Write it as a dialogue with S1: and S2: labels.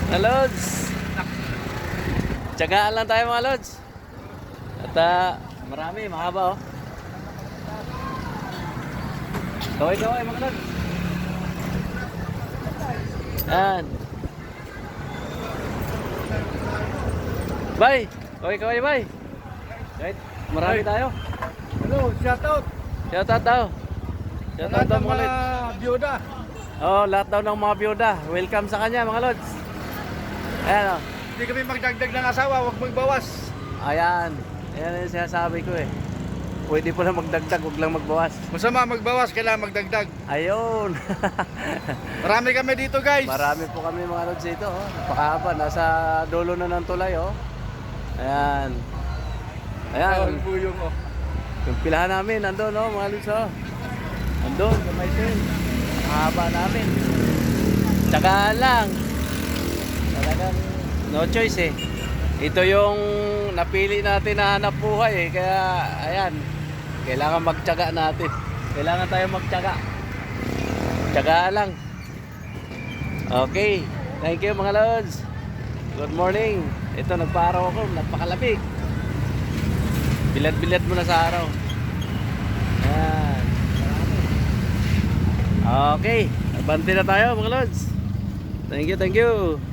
S1: Mga Lods. Tiyagaan lang tayo mga Lods. At marami, mahaba oh. Kaway-kaway mga Lods. Yan. Bye. Kaway-kaway bye. Right. Marami tayo.
S2: Hello, shoutout.
S1: Shoutout daw. Shoutout daw mga Lods.
S2: Biyuda.
S1: Oh, lahat daw ng mga biyuda. Welcome sa kanya mga Lods. Ayan oh.
S2: Hindi kami magdagdag ng asawa, huwag magbawas.
S1: Ayan. Ayan yung sinasabi ko eh. Pwede pala magdagdag, huwag lang magbawas.
S2: Masama magbawas, kailangan magdagdag.
S1: Ayun.
S2: Marami kami dito guys.
S1: Marami po kami mga Lods dito. Oh. Napakahaba. Nasa dulo na ng tulay oh. Ayan. Ayan.
S2: Ang buyong oh.
S1: Yung pilahan namin, nandun oh mga Lods oh. Nandun, sa may sin. Mahaba namin. Tsagaan lang. Talagang no choice eh. Ito yung napili natin na hanap buhay eh. Kaya ayan, kailangan magtyaga natin. Kailangan tayo magtyaga. Tyaga lang. Okay. Thank you mga Lods. Good morning. Ito nagpaaraw ako, napakalamig. Bilad-bilad muna sa araw. Ayan. Okay. Abante na tayo mga Lods. Thank you, thank you.